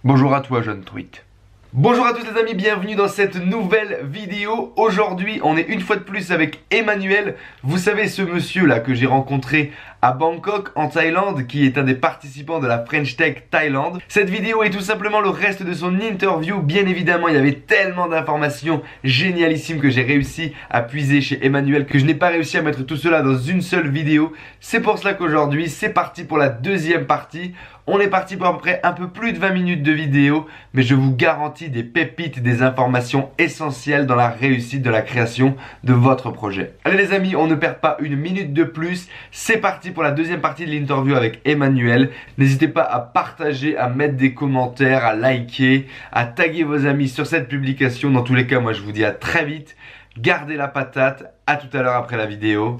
Bonjour à toi, jeune truite. Bonjour à tous les amis, bienvenue dans cette nouvelle vidéo. Aujourd'hui, on est une fois de plus avec Emmanuel. Vous savez, ce monsieur là que j'ai rencontré à Bangkok en Thaïlande, qui est un des participants de la French Tech Thaïlande. Cette vidéo est tout simplement le reste de son interview. Bien évidemment, il y avait tellement d'informations génialissimes que j'ai réussi à puiser chez Emmanuel, que je n'ai pas réussi à mettre tout cela dans une seule vidéo. C'est pour cela qu'aujourd'hui, c'est parti pour la deuxième partie. On est parti pour à peu près un peu plus de 20 minutes de vidéo, mais je vous garantis des pépites, des informations essentielles dans la réussite de la création de votre projet. Allez les amis, on ne perd pas une minute de plus. C'est parti pour la deuxième partie de l'interview avec Emmanuel. N'hésitez pas à partager, à mettre des commentaires, à liker, à taguer vos amis sur cette publication. Dans tous les cas, moi je vous dis à très vite. Gardez la patate. À tout à l'heure après la vidéo.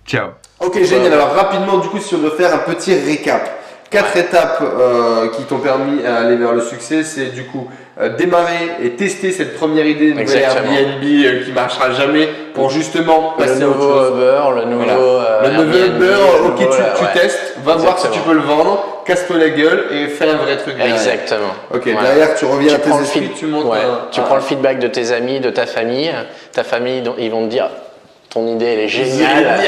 Ciao. Ok, génial. Alors rapidement, du coup, si on doit faire un petit récap. 4 étapes qui t'ont permis d'aller vers le succès, c'est du coup démarrer et tester cette première idée de Airbnb qui marchera jamais pour justement passer à autre chose. Le nouveau Uber, ok, tu testes, va voir si tu peux le vendre, casse-toi la gueule et fais un vrai truc derrière. Exactement. Ok, derrière tu reviens à tes esprits, tu montes tu prends le feedback de tes amis, de ta famille. Ta famille, ils vont te dire ton idée elle est géniale.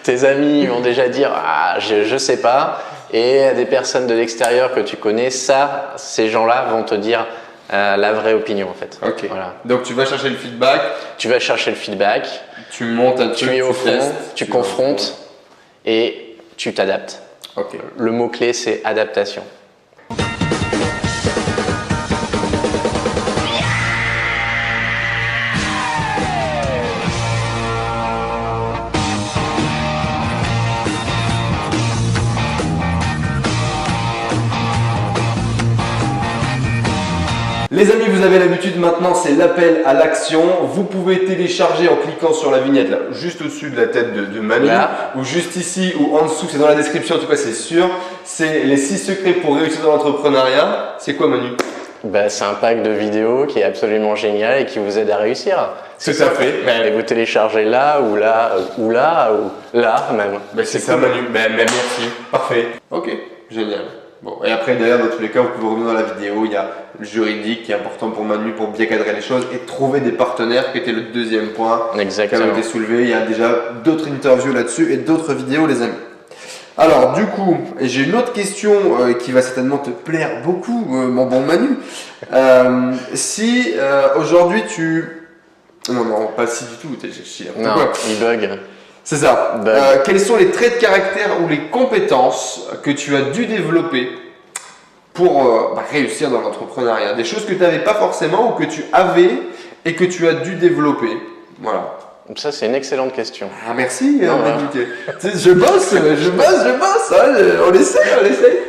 Tes amis ils vont déjà dire ah, je sais pas. Et des personnes de l'extérieur que tu connais, ces gens-là vont te dire la vraie opinion en fait. Ok. Voilà. Donc tu vas chercher le feedback. Tu vas chercher le feedback. Tu montes un truc, tu mets au fond, tu confrontes et tu t'adaptes. Ok. Le mot-clé c'est adaptation. Les amis, vous avez l'habitude maintenant, c'est l'appel à l'action. Vous pouvez télécharger en cliquant sur la vignette là, juste au-dessus de la tête de Manu, ou juste ici ou en dessous, c'est dans la description, en tout cas c'est sûr. C'est les 6 secrets pour réussir dans l'entrepreneuriat. C'est quoi Manu? C'est un pack de vidéos qui est absolument génial et qui vous aide à réussir. Tout à fait. Et vous téléchargez là ou là ou là ou là même. C'est ça Manu. Merci. Parfait. Ok, génial. Bon, et après d'ailleurs dans tous les cas vous pouvez revenir dans la vidéo, il y a le juridique qui est important pour Manu pour bien cadrer les choses et trouver des partenaires qui était le deuxième point qui avait été soulevé. Il y a déjà d'autres interviews là-dessus et d'autres vidéos les amis. Alors du coup, j'ai une autre question qui va certainement te plaire beaucoup mon bon Manu. Si aujourd'hui tu... Non, pas si du tout, non, il bug. C'est ça. Quels sont les traits de caractère ou les compétences que tu as dû développer pour réussir dans l'entrepreneuriat? Des choses que tu n'avais pas forcément ou que tu avais et que tu as dû développer. Voilà. Ça, c'est une excellente question. Ah, merci. Je bosse. Hein, on essaie.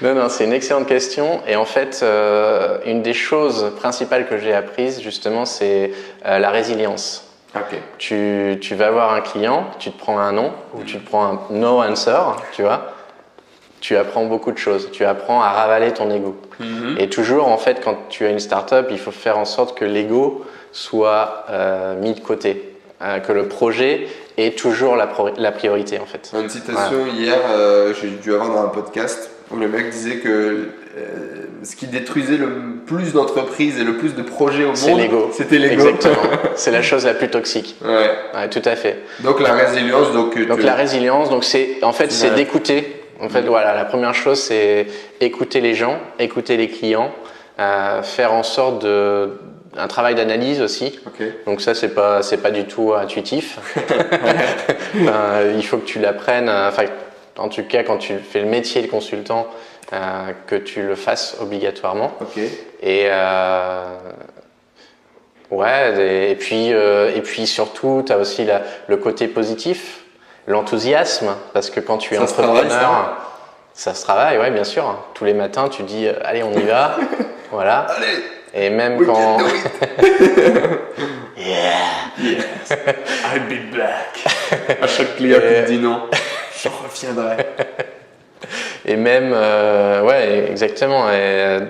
Non, c'est une excellente question. Et en fait, une des choses principales que j'ai apprises, justement, c'est la résilience. Okay. Tu vas voir un client, tu te prends un non ou tu te prends un no answer, tu vois. Tu apprends beaucoup de choses. Tu apprends à ravaler ton ego. Et toujours, en fait, quand tu as une start-up, il faut faire en sorte que l'ego soit mis de côté, que le projet est toujours la priorité, en fait. Une citation hier, j'ai dû avoir dans un podcast où le mec disait que ce qui détruisait le plus d'entreprises et le plus de projets au monde, c'était l'ego. Exactement. C'est la chose la plus toxique. Ouais, tout à fait. Donc la résilience, la résilience, c'est d'écouter. En fait, voilà, la première chose, c'est écouter les gens, écouter les clients, faire en sorte un travail d'analyse aussi. Okay. Donc ça, c'est pas du tout intuitif. Il faut que tu l'apprennes. En tout cas, quand tu fais le métier de consultant, que tu le fasses obligatoirement. Okay. Et puis surtout, tu as aussi le côté positif, l'enthousiasme, parce que quand tu es entrepreneur, ça se travaille, ouais, bien sûr. Tous les matins, tu dis allez, on y va, voilà. Allez. Et même quand Yes, I'll be back. À chaque client qui te dit non, je reviendrai. Et même, exactement. Et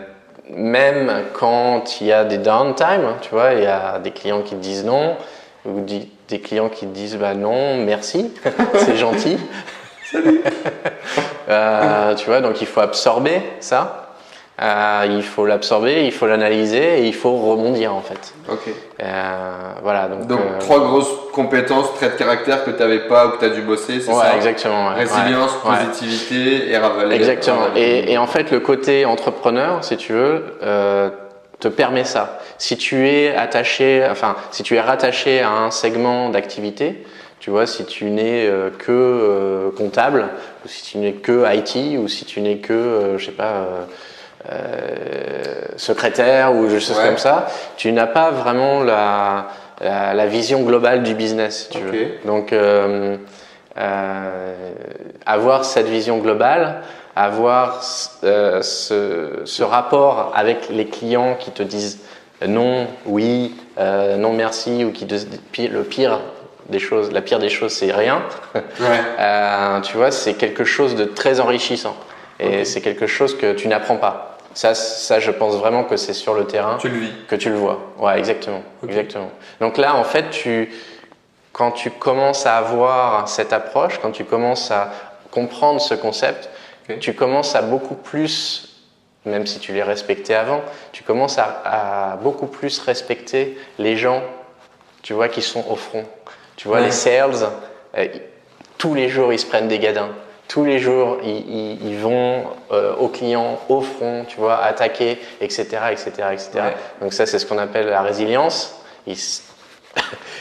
même quand il y a des downtime, tu vois, il y a des clients qui te disent non, ou des clients qui te disent bah non, merci, c'est gentil. Salut. Tu vois, donc il faut absorber ça. il faut l'absorber, il faut l'analyser et il faut rebondir en fait. Ok. Voilà, donc 3 grosses compétences, traits de caractère que tu n'avais pas ou que tu as dû bosser, c'est ça? Exactement. Ouais. Résilience, positivité et ravaler. Exactement. Et en fait, le côté entrepreneur, si tu veux, te permet ça. Si tu es rattaché à un segment d'activité, tu vois, si tu n'es que comptable, ou si tu n'es que IT, ou si tu n'es que, je sais pas, secrétaire ou choses comme ça, tu n'as pas vraiment la vision globale du business, si tu veux. Donc, avoir cette vision globale, avoir ce rapport avec les clients qui te disent non, oui, non merci, ou qui te disent la pire des choses, c'est rien. Tu vois, c'est quelque chose de très enrichissant et c'est quelque chose que tu n'apprends pas. Ça, je pense vraiment que c'est sur le terrain que tu le vois. Ouais, exactement. Donc là, en fait, quand tu commences à avoir cette approche, quand tu commences à comprendre ce concept, tu commences à beaucoup plus, même si tu les respectais avant, tu commences à beaucoup plus respecter les gens, tu vois, qui sont au front. Tu vois, les sales, tous les jours, ils se prennent des gadins. Tous les jours, ils vont aux clients, au front, tu vois, attaquer, etc. Donc ça, c'est ce qu'on appelle la résilience.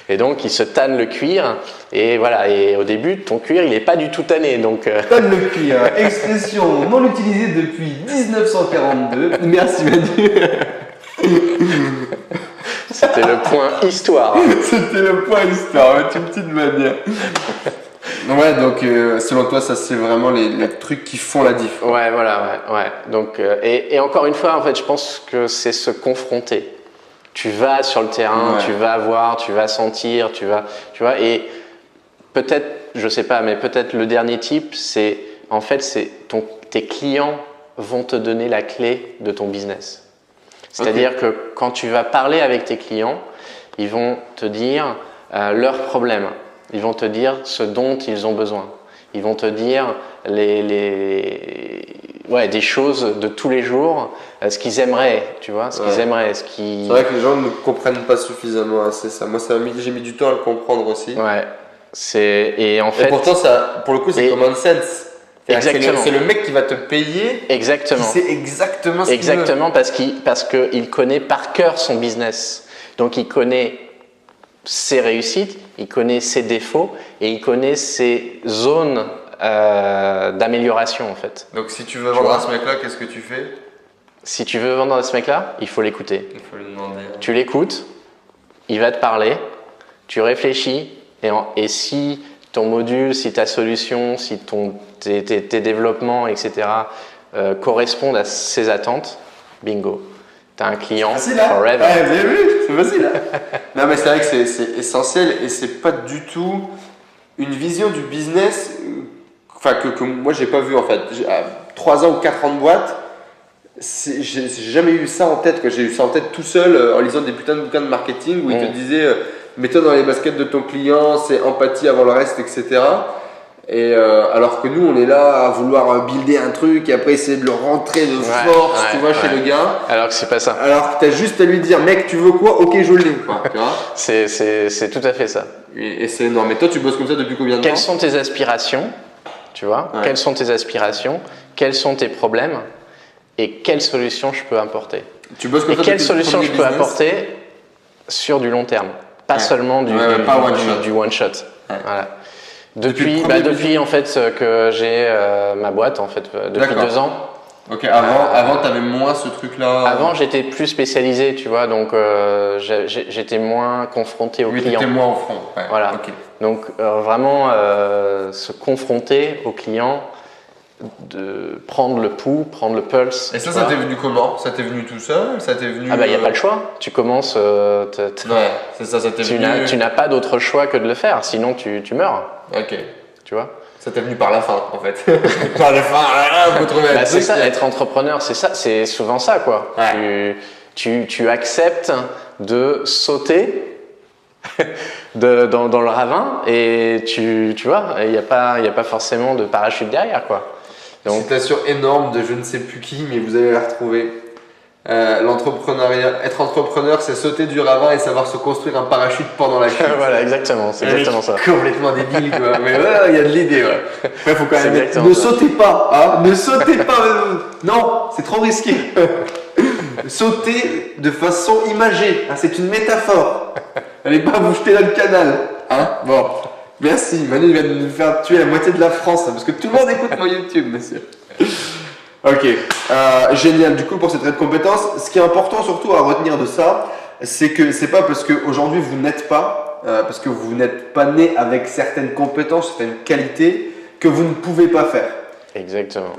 Et donc, ils se tannent le cuir. Et voilà. Et au début, ton cuir, il n'est pas du tout tanné. Donc, tanne le cuir, expression non utilisée depuis 1942. Merci Manu. C'était le point histoire. C'était le point histoire, une petite manière. Ouais, donc selon toi, ça c'est vraiment les trucs qui font la diff. Ouais. Donc, et encore une fois, en fait, je pense que c'est se confronter. Tu vas sur le terrain, tu vas voir, tu vas sentir, tu vois, et peut-être, je sais pas, mais peut-être le dernier type, c'est en fait, tes clients vont te donner la clé de ton business. C'est-à-dire que quand tu vas parler avec tes clients, ils vont te dire leurs problèmes. Ils vont te dire ce dont ils ont besoin. Ils vont te dire des choses de tous les jours, ce qu'ils aimeraient, tu vois, ce qu'ils aimeraient, C'est vrai que les gens ne comprennent pas suffisamment assez ça. Moi, j'ai mis du temps à le comprendre aussi. Ouais. Et pourtant, ça, pour le coup, c'est common sense. Exactement. C'est le mec qui va te payer. Exactement. Qui sait exactement ce qu'il veut. Exactement, parce qu'il connaît par cœur son business. Donc, il connaît ses réussites, il connaît ses défauts et il connaît ses zones d'amélioration en fait. Donc si tu veux vendre à ce mec-là, qu'est-ce que tu fais? Si tu veux vendre à ce mec-là, il faut l'écouter. Il faut lui demander. Tu l'écoutes, il va te parler, tu réfléchis et si ton module, si ta solution, si tes développements, etc. Correspondent à ses attentes, bingo. T'as un client forever. Ouais, vous avez vu, c'est facile. Non mais c'est vrai que c'est essentiel et c'est pas du tout une vision du business que moi j'ai pas vu en fait. 3 ans ou 4 ans de boîte, j'ai jamais eu ça en tête. J'ai eu ça en tête tout seul en lisant des putains de bouquins de marketing où ils te disaient mets-toi dans les baskets de ton client, c'est empathie avant le reste, etc. Et alors que nous on est là à vouloir builder un truc et après essayer de le rentrer de force chez le gars, alors que c'est pas ça, alors que t'as juste à lui dire mec tu veux quoi, ok je l'ai quoi, tu vois. c'est tout à fait ça et c'est énorme. Mais toi tu bosses comme ça depuis combien de temps? Quelles sont tes aspirations, tu vois, quelles sont tes aspirations, quels sont tes problèmes et quelles solutions je peux apporter. Tu bosses comme et ça quelles solutions je peux apporter sur du long terme, pas seulement du one shot. Voilà. Depuis en fait que j'ai ma boîte en fait depuis 2 ans. Ok, avant tu avais moins ce truc là. Avant j'étais plus spécialisé, tu vois, donc j'étais moins confronté aux clients. J'étais moins au front. Ouais. Voilà. Okay. Donc vraiment se confronter aux clients, de prendre le pouls, prendre le pulse. Et ça t'est venu comment? Ça t'est venu tout seul? Ça t'est venu? Ah bah il n'y a pas le choix. Tu commences. C'est ça t'est venu. Tu n'as pas d'autre choix que de le faire, sinon tu meurs. Ok. Tu vois. Ça t'est venu par la fin en fait. Par la fin, faut trouver un truc. C'est ça, être entrepreneur, c'est ça, c'est souvent ça quoi. Ouais. Tu acceptes de sauter dans le ravin et tu vois, il n'y a pas forcément de parachute derrière quoi. Donc, citation énorme de je ne sais plus qui, mais vous allez la retrouver. L'entrepreneuriat, être entrepreneur, c'est sauter du ravin et savoir se construire un parachute pendant la chute. voilà, exactement, c'est exactement ça. Complètement débile, quoi. Mais ouais, il y a de l'idée, ouais. Après, faut quand même exactement ne ça. sautez pas, hein. Ne sautez pas. Non, c'est trop risqué. Sautez de façon imagée, hein, c'est une métaphore. Allez pas vous jeter dans le canal, hein. Bon, merci. Manu vient de nous faire tuer la moitié de la France, hein, parce que tout le monde écoute mon YouTube, monsieur. Ok, génial. Du coup, pour cette trait de compétence, ce qui est important surtout à retenir de ça, c'est que c'est pas parce qu'aujourd'hui vous n'êtes pas, parce que vous n'êtes pas né avec certaines compétences, certaines qualités, que vous ne pouvez pas faire. Exactement.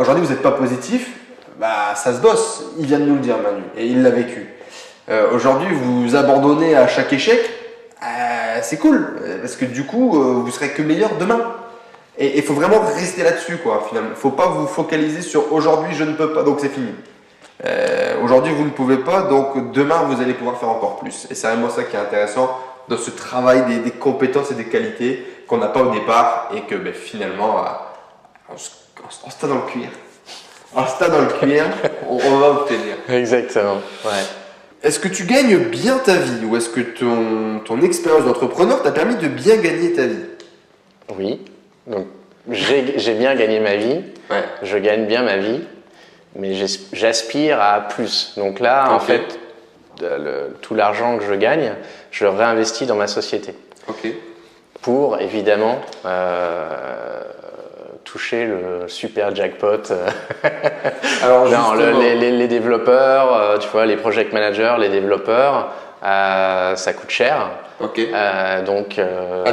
Aujourd'hui, vous n'êtes pas positif, bah ça se bosse. Il vient de nous le dire, Manu, et il l'a vécu. Aujourd'hui, vous abandonnez à chaque échec, c'est cool, parce que du coup, vous serez que meilleur demain. Et il faut vraiment rester là-dessus, quoi, finalement. Il ne faut pas vous focaliser sur aujourd'hui, je ne peux pas, donc c'est fini. Aujourd'hui, vous ne pouvez pas, donc demain, vous allez pouvoir faire encore plus. Et c'est vraiment ça qui est intéressant dans ce travail des compétences et des qualités qu'on n'a pas au départ et que finalement, on se tape dans le cuir. On se tape dans le cuir, on va obtenir. Exactement, ouais. Est-ce que tu gagnes bien ta vie ou est-ce que ton expérience d'entrepreneur t'a permis de bien gagner ta vie? Oui, donc j'ai bien gagné ma vie, Ouais. je gagne bien ma vie, mais j'aspire à plus. Donc là, en Ok. fait, tout l'argent que je gagne, je le réinvestis dans ma société Ok. pour évidemment toucher le super jackpot. Alors, Non, justement, les développeurs, tu vois, les project managers, les développeurs, ça coûte cher. ok. Donc,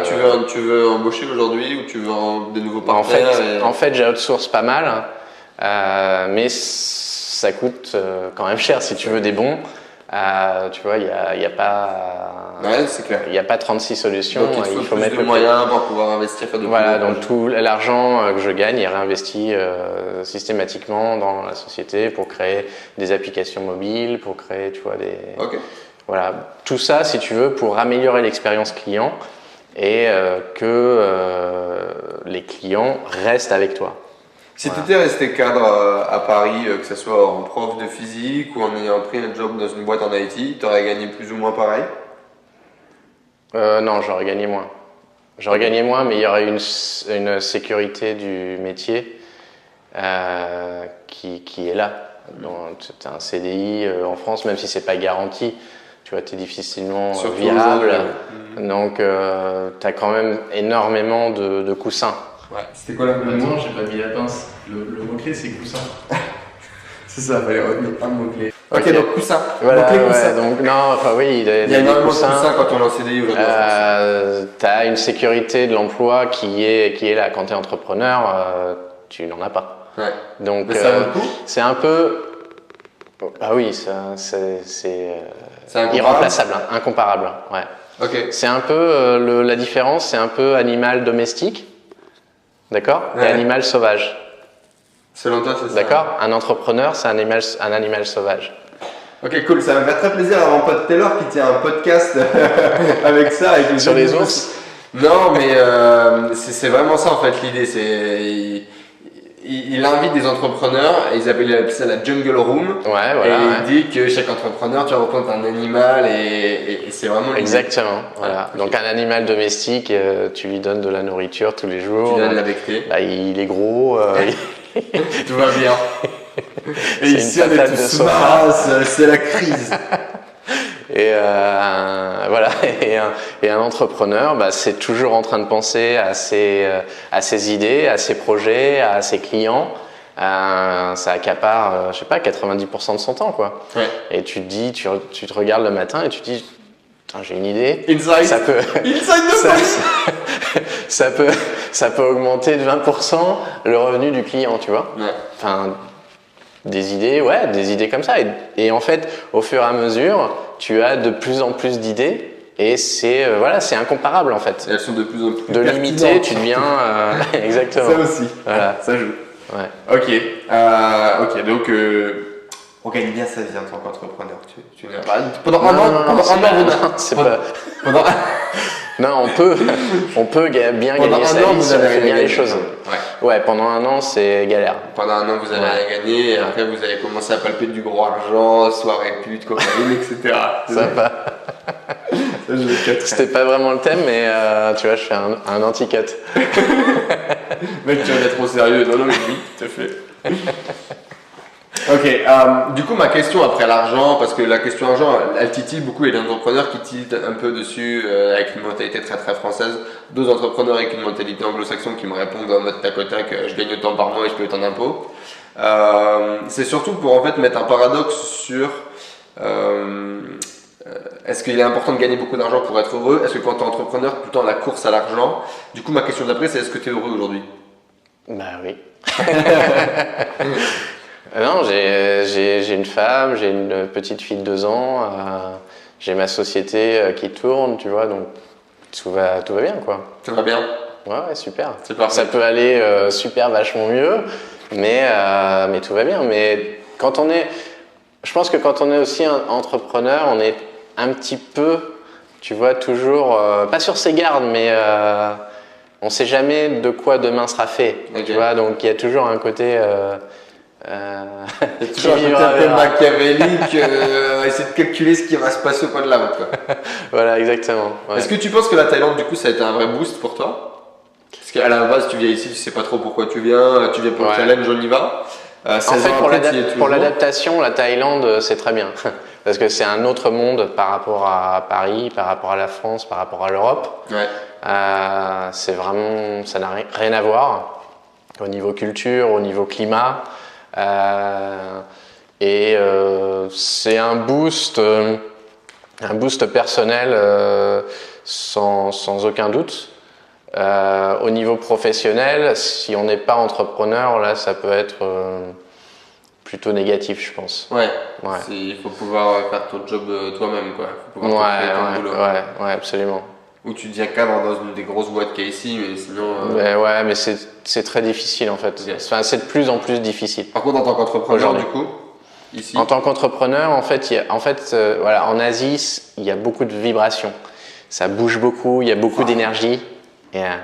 Tu veux embaucher aujourd'hui ou tu veux des nouveaux partenaires en fait, j'outsource pas mal, mais ça coûte quand même cher si tu veux des bons. Tu vois, il y a pas, Ouais, c'est clair. il y a pas 36 solutions. Donc il faut plus mettre de le moyens pour pouvoir investir, faire de Voilà, plus de donc projets. tout l'argent que je gagne est réinvesti systématiquement dans la société pour créer des applications mobiles, pour créer, tu vois, Ok. voilà, tout ça, si tu veux, pour améliorer l'expérience client et que les clients restent avec toi. Si tu étais resté cadre à Paris, que ce soit en prof de physique ou en ayant pris un job dans une boîte en IT, tu aurais gagné plus ou moins pareil? Non, j'aurais gagné moins. J'aurais gagné moins, mais il y aurait une sécurité du métier qui est là. Tu as un CDI en France, même si c'est pas garanti, tu vois, tu es difficilement Surtout virable. aujourd'hui, Donc, tu as quand même énormément de coussins. Ouais. C'était quoi la Attends, j'ai pas mis la pince. Le mot-clé, c'est coussin. C'est ça, il fallait retenir un mot-clé. Ok, Ok. donc coussin. Voilà, Donc les ouais, coussins. donc non, enfin oui, Il y a des énormément de coussins. coussins quand on est en CDI aujourd'hui. Tu as une sécurité de l'emploi qui est là. Quand tu es entrepreneur, tu n'en as pas. Ouais. Donc, Mais ça vaut le coup? c'est un peu. Ah oui, c'est C'est incomparable? irremplaçable, hein, incomparable. Ouais. Ok. C'est un peu la différence, c'est un peu animal domestique, d'accord, Ouais. et animal sauvage, Selon toi, c'est ça? d'accord. Un entrepreneur, c'est un animal sauvage. Ok, cool. Ça me fait très plaisir à mon pote Taylor qui tient un podcast avec ça. Avec Sur les ours. Non, mais c'est vraiment ça en fait l'idée. C'est il invite des entrepreneurs et ils appellent ça la jungle room. Ouais, voilà. Et ouais. il dit que chaque entrepreneur, tu représentes un animal et c'est vraiment l'idée. Exactement. Voilà. Ok. Donc un animal domestique, tu lui donnes de la nourriture tous les jours. Tu donnes la bectée. Bah, il est gros. Tout va bien. Et C'est ici, une on est patate de tous sofa. minces, c'est la crise. Et voilà. Et un entrepreneur, bah, c'est toujours en train de penser à ses idées, à ses projets, à ses clients. Ça accapare, je sais pas, 90% de son temps, quoi. Ouais. Et tu te dis, tu te regardes le matin et tu te dis, putain, j'ai une idée. Inside. Ça peut, Inside de Paris. ça peut augmenter de 20% le revenu du client, tu vois. Ouais. Enfin, des idées comme ça. Et en fait, au fur et à mesure, tu as de plus en plus d'idées et c'est c'est incomparable en fait. Et elles sont de plus en plus De limité, pertinentes. tu deviens exactement. Ça aussi. Voilà. Ça joue. Ouais. Ok. Ok. Donc On gagne bien sa vie en tant qu'entrepreneur. Pendant un an, c'est pas. Non, on peut bien gagner sa vie si on fait bien les choses. Ouais, pendant un an, c'est galère. Pendant un an, vous avez rien gagné, et après, vous avez commencé à palper du gros argent, soirée pute, cocaïne, etc. Ça va. C'était pas vraiment le thème, mais tu vois, je fais un anti-cut. Mec, tu vas être trop sérieux. Non, oui, tout à fait. Ok, du coup ma question après l'argent, parce que la question argent elle titille beaucoup, il y a des entrepreneurs qui tiltent un peu dessus avec une mentalité très très française, d'autres entrepreneurs avec une mentalité anglo-saxonne qui me répondent en mode tac au tac, je gagne autant par mois et je paye autant d'impôts. C'est surtout pour en fait mettre un paradoxe sur est-ce qu'il est important de gagner beaucoup d'argent pour être heureux, est-ce que quand tu es entrepreneur tout le temps la course à l'argent. Du coup ma question d'après c'est est-ce que tu es heureux aujourd'hui? Bah oui. Non, j'ai une femme, j'ai une petite fille de 2 ans, j'ai ma société qui tourne, tu vois, donc tout va bien, quoi. Ça va bien? Ouais, super. C'est parfait. Ça peut aller super vachement mieux, mais tout va bien. Mais je pense que quand on est aussi un entrepreneur, on est un petit peu, tu vois, toujours, pas sur ses gardes, mais on sait jamais de quoi demain sera fait, okay. Tu vois, donc il y a toujours un côté... c'est toujours un peu machiavélique, essayer de calculer ce qui va se passer au coin de la route, quoi. Voilà, exactement. Ouais. Est-ce que tu penses que la Thaïlande, du coup, ça a été un vrai boost pour toi? Parce qu'à la base, tu viens ici, tu sais pas trop pourquoi tu viens pour le challenge, on y va. En fait, pour l'adaptation, la Thaïlande, c'est très bien. Parce que c'est un autre monde par rapport à Paris, par rapport à la France, par rapport à l'Europe. Ouais. C'est vraiment, ça n'a rien à voir au niveau culture, au niveau climat. C'est un boost personnel sans aucun doute. Au niveau professionnel, si on n'est pas entrepreneur, là, ça peut être plutôt négatif, je pense. Ouais. Il faut pouvoir faire ton job toi-même, quoi. Faut pouvoir ton boulot. Ouais, absolument. Ou tu deviens cadre dans une des grosses boîtes qu'il y a ici, mais sinon... Ouais, mais c'est très difficile en fait. Okay. Enfin, c'est de plus en plus difficile. Par contre, en tant qu'entrepreneur, du coup, ici... En tant qu'entrepreneur, en fait, voilà, en Asie, il y a beaucoup de vibrations. Ça bouge beaucoup, il y a beaucoup d'énergie. Yeah.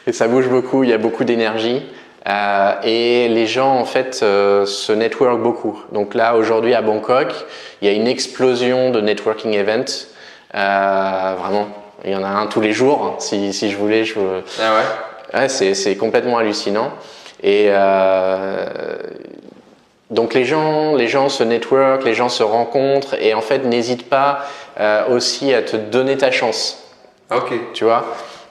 Et ça bouge beaucoup, il y a beaucoup d'énergie. Et les gens, en fait, se network beaucoup. Donc là, aujourd'hui, à Bangkok, il y a une explosion de networking events. Vraiment, il y en a un tous les jours. Si je voulais, Ah ouais. Ouais, c'est complètement hallucinant. Et donc les gens se network, les gens se rencontrent et en fait n'hésite pas aussi à te donner ta chance. Ok. Tu vois.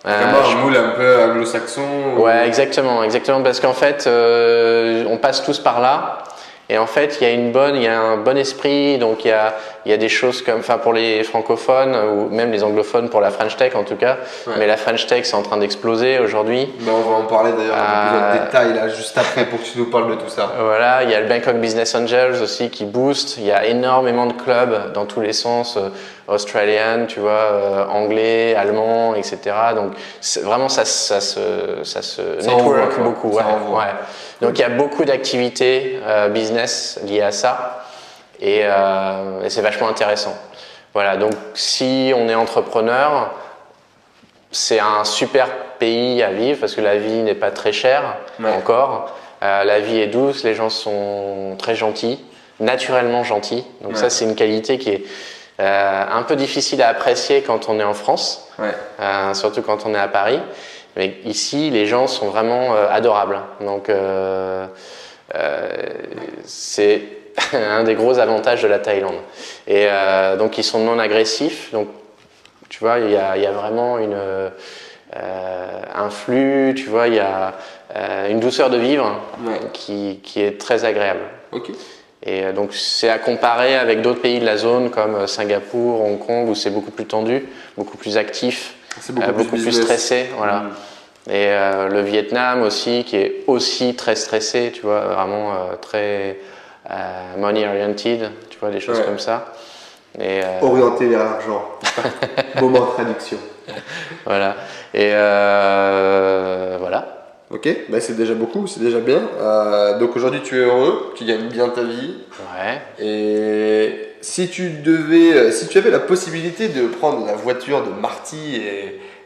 Vraiment un moule un peu anglo-saxon. Ouais, exactement, parce qu'en fait, on passe tous par là. Et en fait, il y a un bon esprit, donc il y a des choses comme, enfin pour les francophones ou même les anglophones pour la French Tech en tout cas, mais la French Tech c'est en train d'exploser aujourd'hui. Mais on va en parler d'ailleurs un peu de détails là juste après pour que tu nous parles de tout ça. Voilà, il y a le Bangkok Business Angels aussi qui booste, il y a énormément de clubs dans tous les sens, australiens, tu vois, anglais, allemand, etc. Donc vraiment ça se network beaucoup. Ouais. Donc il y a beaucoup d'activités business liées à ça et c'est vachement intéressant. Voilà, donc si on est entrepreneur, c'est un super pays à vivre parce que la vie n'est pas très chère encore. La vie est douce, les gens sont très gentils, naturellement gentils. Donc ça c'est une qualité qui est un peu difficile à apprécier quand on est en France, surtout quand on est à Paris. Mais ici, les gens sont vraiment adorables. Donc, c'est un des gros avantages de la Thaïlande. Et donc, ils sont non agressifs. Donc, tu vois, il y a vraiment un flux. Tu vois, il y a une douceur de vivre qui est très agréable. Ok. Et donc, c'est à comparer avec d'autres pays de la zone comme Singapour, Hong Kong, où c'est beaucoup plus tendu, beaucoup plus actif. C'est beaucoup plus stressé, voilà. Et le Vietnam aussi, qui est aussi très stressé, tu vois, vraiment très money oriented, tu vois, des choses comme ça. Et, orienté vers l'argent. Moment de traduction. Voilà. Et voilà. Ok, bah c'est déjà beaucoup, c'est déjà bien. Donc aujourd'hui tu es heureux, tu gagnes bien ta vie. Ouais. Et si tu avais la possibilité de prendre la voiture de Marty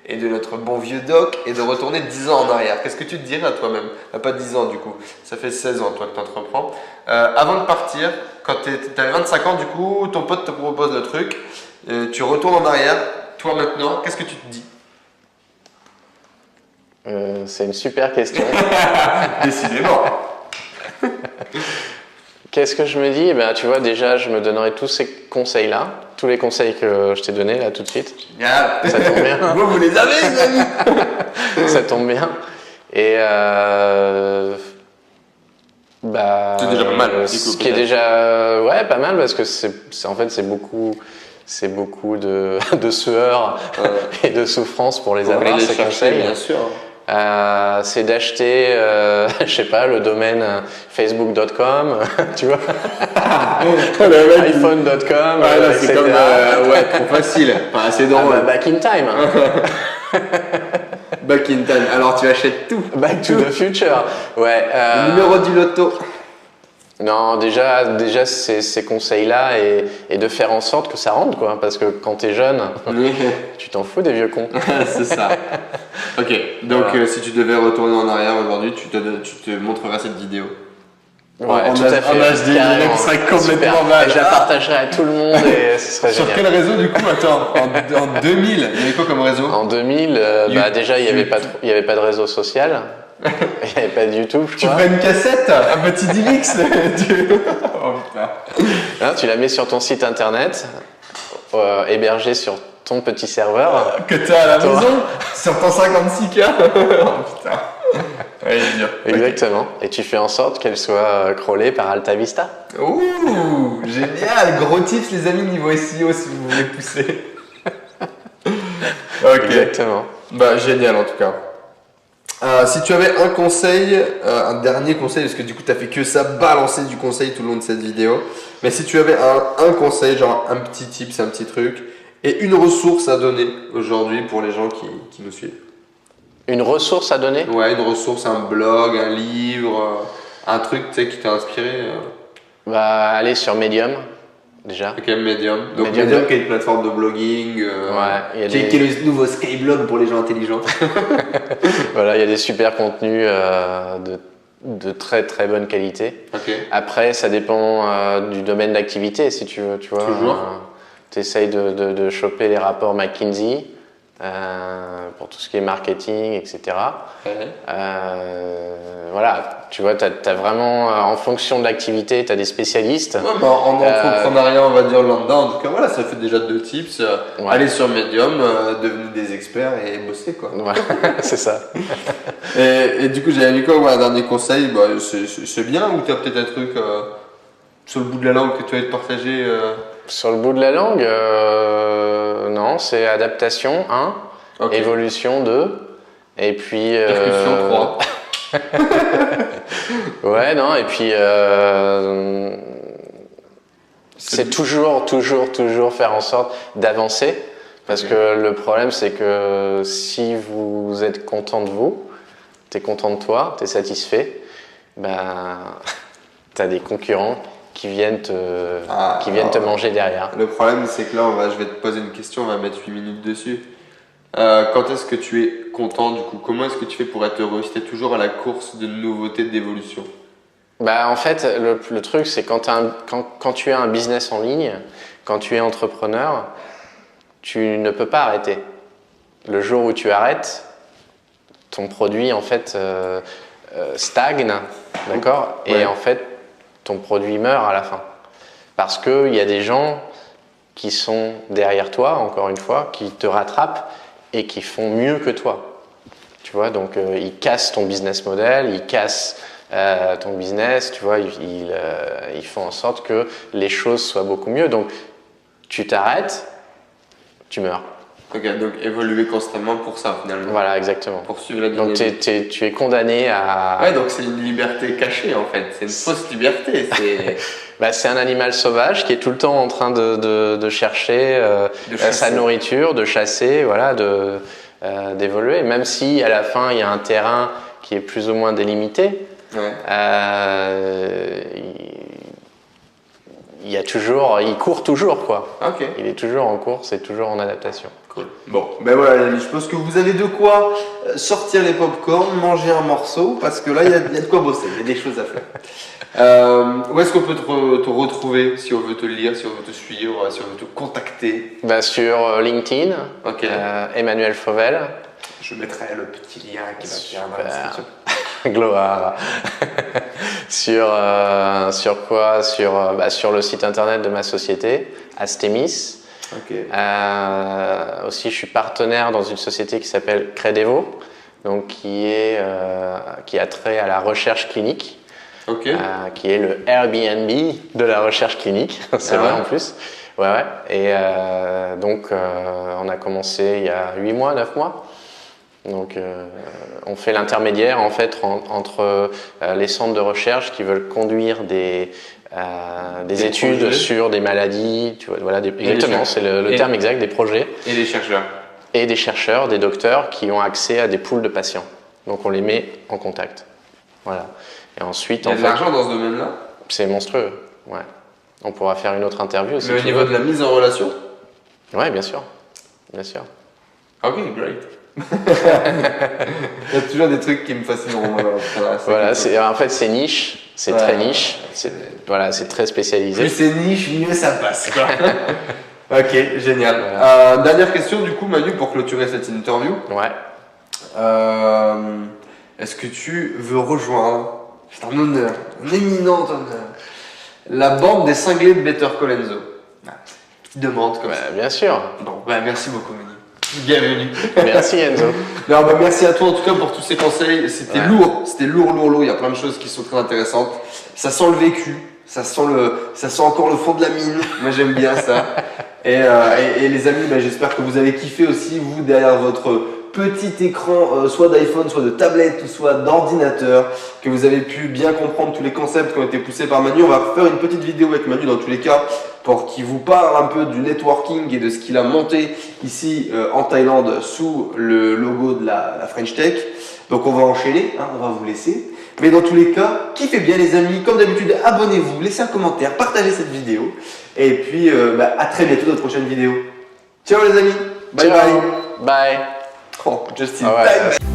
et de notre bon vieux Doc et de retourner 10 ans en arrière, qu'est-ce que tu te dirais à toi-même? Pas 10 ans du coup, ça fait 16 ans toi que tu entreprends. Avant de partir, quand tu avais 25 ans du coup, ton pote te propose le truc, tu retournes en arrière, toi maintenant, qu'est-ce que tu te dis? C'est une super question. Décidément. Qu'est-ce que je me dis? Ben, tu vois, déjà, je me donnerais tous ces conseils-là, tous les conseils que je t'ai donnés là tout de suite. Génial. Ça tombe bien. Vous les avez, les amis. Ça tombe bien. Et bah, c'est déjà pas mal. Ce qui est déjà ouais, pas mal parce que en fait c'est beaucoup de sueur et de souffrance pour les avoir ces conseils. Bien sûr. C'est d'acheter, je sais pas, le domaine facebook.com, tu vois, iphone.com, ouais, c'est comme ouais, trop facile, pas assez drôle. Back in time. Back in time. Alors tu achètes tout. Back to the future. Ouais. Le numéro du loto. Non, déjà ces conseils-là et de faire en sorte que ça rentre, quoi. Parce que quand t'es jeune, tu t'en fous des vieux cons. C'est ça. Ok, donc voilà. Si tu devais retourner en arrière aujourd'hui, tu te montreras cette vidéo. Ouais, tout à fait. En HD, ça serait complètement mal. Et je la partagerai à tout le monde et ce serait génial. Sur quel réseau du coup? Attends, en 2000, il y avait quoi comme réseau? En 2000, bah déjà il y avait pas de réseau social. Il n'y avait pas de YouTube, je crois. Tu prends une cassette, un petit DivX. Oh putain. Hein, tu la mets sur ton site internet, hébergé sur ton petit serveur. Que tu as à la maison, sur ton 56K. Oh putain. Ouais, dur. Exactement. Okay. Et tu fais en sorte qu'elle soit crawlée par Alta Vista. Ouh, génial. Gros tips les amis niveau SEO si vous voulez pousser. Ok. Exactement. Bah génial en tout cas. Si tu avais un conseil, un dernier conseil, parce que du coup tu as fait que ça, balancer du conseil tout le long de cette vidéo, mais si tu avais un conseil, genre un petit tip, c'est un petit truc, et une ressource à donner aujourd'hui pour les gens qui nous suivent. Une ressource à donner? Ouais, une ressource, un blog, un livre, un truc tu sais, qui t'a inspiré. Bah aller sur Medium. Déjà. Ok, Medium. Donc Medium qui est une plateforme de blogging, ouais, qui est le nouveau Skyblog pour les gens intelligents. Voilà, il y a des super contenus de très très bonne qualité. Okay. Après, ça dépend du domaine d'activité, si tu veux. Tu vois, toujours. Tu essayes de choper les rapports McKinsey pour tout ce qui est marketing, etc. Ouais. Voilà, tu vois, tu as vraiment, en fonction de l'activité, tu as des spécialistes. Ouais, bah, en entrepreneuriat, on va dire là-dedans. En tout cas, voilà, ça fait déjà 2 tips. Ouais. Aller sur Medium, devenir des experts et bosser, quoi. Ouais, c'est ça. et du coup, j'avais mis quoi? Ouais, un dernier conseil, bah, c'est bien, ou tu as peut-être un truc sur le bout de la langue que tu vas te partager Sur le bout de la langue, non, c'est adaptation 1, okay. Évolution 2, et puis... Percussion 3. Ouais, non, et puis c'est toujours faire en sorte d'avancer, parce que le problème c'est que si vous êtes content de vous, t'es content de toi, t'es satisfait, ben t'as des concurrents qui viennent te manger derrière. Le problème c'est que là je vais te poser une question, on va mettre 8 minutes dessus. Quand est-ce que tu es content du coup? Comment est-ce que tu fais pour être heureux si tu es toujours à la course de nouveautés, d'évolution? Bah, en fait, le truc, c'est quand tu as un business en ligne, quand tu es entrepreneur, tu ne peux pas arrêter. Le jour où tu arrêtes, ton produit en fait stagne, d'accord? Ouais. Et en fait, ton produit meurt à la fin. Parce qu'il y a des gens qui sont derrière toi, encore une fois, qui te rattrapent et qui font mieux que toi. Tu vois, donc ils cassent ton business model, ils cassent ton business, tu vois, ils font en sorte que les choses soient beaucoup mieux. Donc tu t'arrêtes, tu meurs. Ok, donc évoluer constamment pour ça finalement. Voilà, exactement. Pour suivre la dynamique. Donc tu es condamné à... Ouais, donc c'est une liberté cachée en fait, c'est une fausse liberté. Bah, c'est un animal sauvage qui est tout le temps en train de chercher sa nourriture, de chasser, voilà, d'évoluer. Même si à la fin il y a un terrain qui est plus ou moins délimité, Ouais. il court toujours quoi. Ok. Il est toujours en course et toujours en adaptation. Cool. Bon, ben voilà les amis, je pense que vous avez de quoi sortir les pop-corn, manger un morceau, parce que là il y a de quoi bosser, il y a des choses à faire. Où est-ce qu'on peut te retrouver si on veut te lire, si on veut te suivre, si on veut te contacter? Bah, sur LinkedIn, Ok. Emmanuel Fauvel. Je mettrai le petit lien qui va Super. dans la description. Gloire. Sur quoi? Sur le site internet de ma société, Astemis. Ok. Aussi, je suis partenaire dans une société qui s'appelle Credevo, donc qui a trait à la recherche clinique, Ok. qui est le Airbnb de la recherche clinique. C'est vrai ouais. en plus. Ouais, ouais. Et donc, on a commencé il y a 8 mois, 9 mois. Donc, on fait l'intermédiaire en fait entre les centres de recherche qui veulent conduire des études projets. sur des maladies, tu vois, voilà, exactement, c'est le et- terme exact, des projets, Et les chercheurs. et des chercheurs, des docteurs qui ont accès à des pools de patients. Donc, on les met en contact. Voilà. Et ensuite, Il y a en de fait, l'argent dans ce domaine-là. c'est monstrueux. Ouais. On pourra faire une autre interview aussi. Mais au niveau de la mise en relation. Ouais, bien sûr. Bien sûr. Ok, great. Il y a toujours des trucs qui me fascineront. Voilà, en fait, c'est niche, c'est Ouais. très niche, voilà, c'est très spécialisé. Plus c'est niche, mieux ça passe. Quoi. Ok, génial. Voilà. Dernière question du coup, Manu, pour clôturer cette interview. Ouais. Est-ce que tu veux rejoindre, c'est un honneur, un éminent honneur, la bande des cinglés de Better Call Enzo? Petite demande comme ça. Bien sûr. Bon, bah merci beaucoup, Manu. Bienvenue. Merci Enzo. Non, bah merci à toi en tout cas pour tous ces conseils. C'était Ouais. lourd, c'était lourd. Il y a plein de choses qui sont très intéressantes. Ça sent le vécu, ça sent encore le fond de la mine. Moi j'aime bien ça. Et les amis, bah, j'espère que vous avez kiffé aussi vous derrière votre petit écran, soit d'iPhone, soit de tablette, ou soit d'ordinateur, que vous avez pu bien comprendre tous les concepts qui ont été poussés par Manu. On va faire une petite vidéo avec Manu dans tous les cas pour qu'il vous parle un peu du networking et de ce qu'il a monté ici en Thaïlande sous le logo de la French Tech. Donc on va enchaîner, hein, on va vous laisser. Mais dans tous les cas, kiffez bien les amis. Comme d'habitude, abonnez-vous, laissez un commentaire, partagez cette vidéo. Et puis à très bientôt dans notre prochaine vidéo. Ciao les amis. Bye Ciao. bye. Bye. Oh, just in Ah ouais, time.